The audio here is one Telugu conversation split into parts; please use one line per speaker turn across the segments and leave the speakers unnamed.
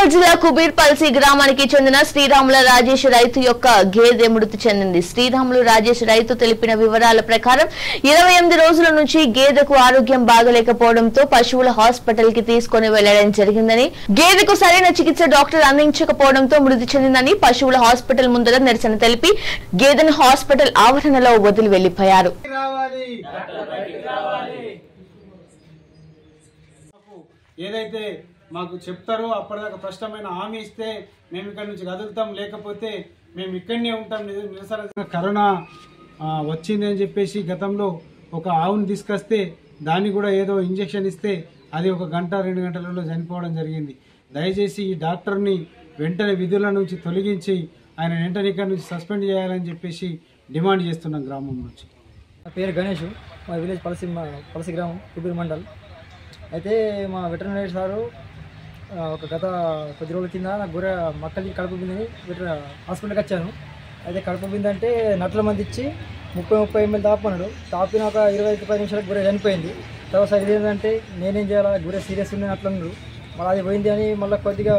వరంగల్ జిల్లా కుబీర్పల్సి గ్రామానికి చెందిన శ్రీరాముల రాజేష్ రైతు యొక్క గేదె మృతి చెందింది. శ్రీరాములు రాజేష్ రైతు తెలిపిన వివరాల ప్రకారం 28 రోజుల నుంచి గేదెకు ఆరోగ్యం బాగలేకపోవడంతో పశువుల హాస్పిటల్ కి తీసుకుని వెళ్లడం జరిగిందని, గేదెకు సరైన చికిత్స డాక్టర్ అందించకపోవడంతో మృతి చెందిందని పశువుల హాస్పిటల్ ముందర నిరసన తెలిపి గేదెను హాస్పిటల్ ఆవరణలో వదిలి వెళ్లిపోయారు.
ఏదైతే మాకు చెప్తారో అప్పటిదాకా స్పష్టమైన హామీ ఇస్తే మేము ఇక్కడ నుంచి కదులుతాం, లేకపోతే మేము ఇక్కడనే ఉంటాం. నిరసన కరోనా వచ్చింది అని చెప్పేసి గతంలో ఒక ఆవుని తీసుకొస్తే దాన్ని కూడా ఏదో ఇంజెక్షన్ ఇస్తే అది 1 గంట 2 గంటలలో చనిపోవడం జరిగింది. దయచేసి ఈ డాక్టర్ని వెంటనే విధుల నుంచి తొలగించి ఆయన వెంటనే ఇక్కడ నుంచి సస్పెండ్ చేయాలని చెప్పేసి డిమాండ్ చేస్తున్నాం గ్రామం నుంచి.
నా పేరు గణేష్, మా విలేజ్ పలసి గ్రామం కుబీర్ మండల్. అయితే మా వెటర్నరీ సారు గత కొద్ది రోజుల కింద నాకు గొర్రె మక్కలకి కడుపు బిందని హాస్పిటల్కి వచ్చాను. అయితే కడుపు బింద అంటే నట్ల మంది ఇచ్చి 30 ml తాపన్నాడు. తాపిన ఒక 25-10 నిమిషాలకు గొర్రె చనిపోయింది. తర్వాత ఇది ఏంటంటే నేనేం చేయాలి, గొర్రె సీరియస్ ఉంది అట్లా ఉన్నాడు. మళ్ళీ అది పోయింది అని మళ్ళీ కొద్దిగా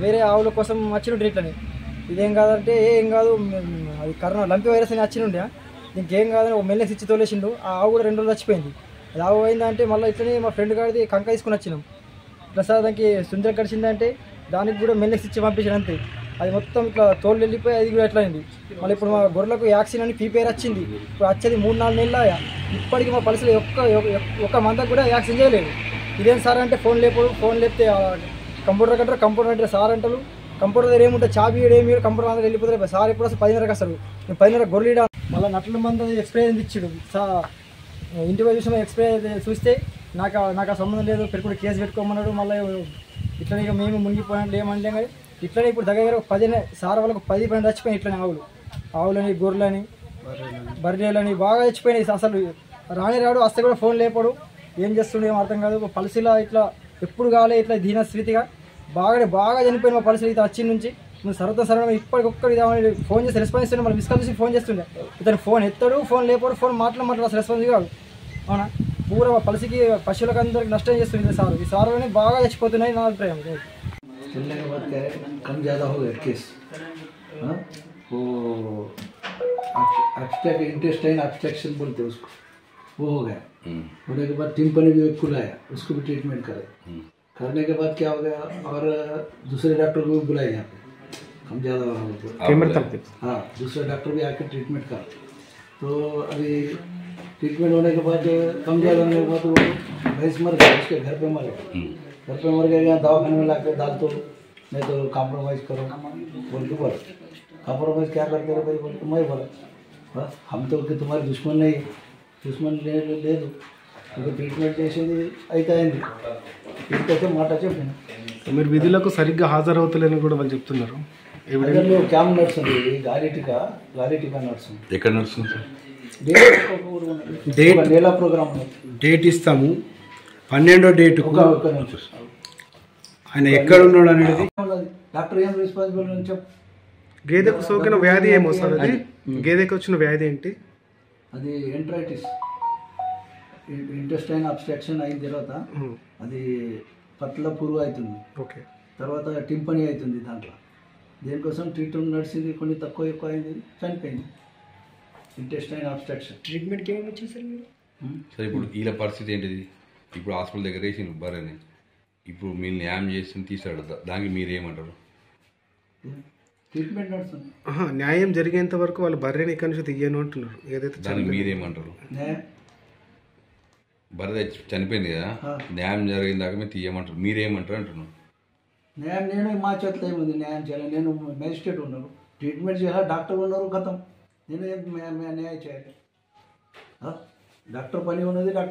వేరే ఆవుల కోసం వచ్చిండు ఇట్లని. ఇదేం కాదంటే ఏం కాదు, అది కరోనా లంపి వైరస్ అని వచ్చిండే, ఇంకేం కాదని ఒక మెల్లెక్స్ ఇచ్చి తోలేసిండు. ఆ ఆవు కూడా 2 రోజులు చచ్చిపోయింది. అది ఆవు అయిందంటే మళ్ళీ ఇట్లనే మా ఫ్రెండ్ గారిది కంక తీసుకుని వచ్చినాం. ప్లస్ దానికి సుందర గడిచిందంటే దానికి కూడా మెల్లెక్స్ ఇచ్చి పంపించాను అంతే. అది మొత్తం ఇట్లా తోలు వెళ్ళిపోయి అది కూడా ఎట్లా అయింది. మళ్ళీ ఇప్పుడు మా గొర్రెలకు వ్యాక్సిన్ అని పీపేర్ వచ్చింది. ఇప్పుడు వచ్చేది 3-4 నెలలు. ఇప్పటికీ మా పరిస్థితి ఒక్క మంతకు కూడా వ్యాక్సిన్ చేయలేదు. ఇదేం సార్ అంటే ఫోన్ లేపితే కంప్యూటర్ కంటారు, కంప్యూటర్ అంటే సార్ అంటారు. కంప్యూటర్ దగ్గర ఏముంటే చాబీ ఏమి కంప్యూటర్ అందరూ వెళ్ళిపోతారు. సార్ ఇప్పుడు అసలు 10:30కి వస్తారు. నేను 10:30 గొర్రెలు మళ్ళీ నట్ల మంది ఎక్స్పైర్ ఇచ్చాడు. ఇంటి పోయి చూసిన ఎక్స్పైర్ చూస్తే నాకు ఆ సంబంధం లేదు, పెట్టుకుంటే కేసు పెట్టుకోమన్నాడు. మళ్ళీ ఇట్లనే ఇక మేము మునిగిపోయినట్లు ఏమంటే కానీ ఇట్లనే ఇప్పుడు దగ్గర 10 సార్ వాళ్ళకు 10-12 చచ్చిపోయినాయి. ఇట్లనే ఆవులని గొర్రెలని బర్రెలని బాగా చచ్చిపోయినాయి. అసలు రాడు వస్తే కూడా ఫోన్ లేపడు. ఏం చేస్తుండే ఏం అర్థం కాదు. పలసిలా ఇట్లా ఎప్పుడు కాలే ఇట్లా దీనస్థితిగా బాగా చనిపోయిన మా పలసలు ఇతను వచ్చిన నుంచి నువ్వు సరళ ఇప్పటికొక్కటి ఫోన్ చేసి రెస్పాన్స్ ఇస్తుండే. మళ్ళీ మిస్ కాల్ చేసి ఫోన్ చేస్తుండే. ఇతను ఫోన్ ఎత్తాడు, ఫోన్ లేపాడు, ఫోన్ మాట్లాడు అసలు రెస్పాన్స్ కాదు. అవునా, పూర పలసికి పశువులకు అందరికి నష్టం చేస్తుంది సార్. ఈ సార్లని బాగా చచ్చిపోతున్నాయి నా అభిప్రాయం.
चलने के बाद क्या है, कम ज़्यादा हो गया केस, वो इंटेस्टाइन ऑब्स्ट्रक्शन बोलते हैं उसको, वो हो गया. होने के बाद टिम्पनी भी खुल आया, उसको भी ट्रीटमेंट करने के बाद क्या हो गया, और दूसरे डॉक्टर को भी बुलाए यहाँ पे कम ज़्यादा हो. हाँ, दूसरे डॉक्टर भी आकर ट्रीटमेंट कर. तो अभी ट्रीटमेंट होने के बाद कम ज़्यादा होने के बाद वो भैंस मर गया, उसके घर पे मर गया. यहाँ दवाखाने में ला कर डाल तो नहीं तो कॉम्प्रोमाइज़ करो बोल के बोला. कॉम्प्रोमाइज़ क्या करते रहे भाई बोल के मैं बोला हम तो कि तुम्हारे दुश्मन नहीं, दुश्मन ले दो क्योंकि ट्रीटमेंट చేసేది అయితే అయింది. ఇంకొక మాట చెప్పాను,
మీరు విధులకు సరిగ్గా హాజరవుతలేని కూడా వాళ్ళు చెప్తున్నారు.
క్యాంప్ నడుస్తుంది, గాలిటికా నడుస్తుంది.
ఎక్కడ నడుస్తుంది సార్?
డేట్ నెల ప్రోగ్రామ్
డేట్ ఇస్తాము, 12వ డేట్ ఆయన ఎక్కడ ఉన్నాడు అనేది.
డాక్టర్ ఏం రెస్పాన్సిబుల్ అని చెప్పు.
గేదెకు సోకిన వ్యాధి ఏమో సార్ అది? గేదెకు వచ్చిన వ్యాధి ఏంటి?
అది ఎంట్రైటిస్, ఇంటెస్టైన్ అబ్స్ట్రక్షన్ అయిన తర్వాత అది పట్ల పురుగు అవుతుంది.
ఓకే,
తర్వాత టింపనీ అవుతుంది. దాంట్లో దేనికోసం ట్రీట్మెంట్ నడిచింది, కొన్ని తక్కువ ఎక్కువ అయింది, చనిపోయింది. ఇంటెస్టైన్ అబ్స్ట్రక్షన్
ట్రీట్మెంట్కి ఏమి వచ్చారు సార్ మీరు?
సార్ ఇప్పుడు వీళ్ళ పరిస్థితి ఏంటిది? ఇప్పుడు హాస్పిటల్ దగ్గర వేసిన బర్రెని ఇప్పుడు మీరు న్యాయం చేసి తీసాడు, దానికి మీరేమంటారు?
ట్రీట్మెంట్ నడుస్తుంది.
న్యాయం జరిగేంత వరకు వాళ్ళు బర్రెని ఇక్కడి నుంచి తీయను అంటున్నారు. ఏదైతే
దానికి మీరేమంటారు? బర్రె చనిపోయింది కదా, న్యాయం జరిగిన దాకా మీరు తీయమంటారు, మీరేమంటారు అంటున్నారు?
న్యాయం నేను మా చేతిలో ఏముంది న్యాయం చేయాలి. నేను మేజిస్ట్రేట్ ఉన్నారు, ట్రీట్మెంట్ చేయాలి, డాక్టర్ ఉన్నారు, గతం నేను న్యాయం చేయాలి. డాక్టర్ పని ఉన్నది.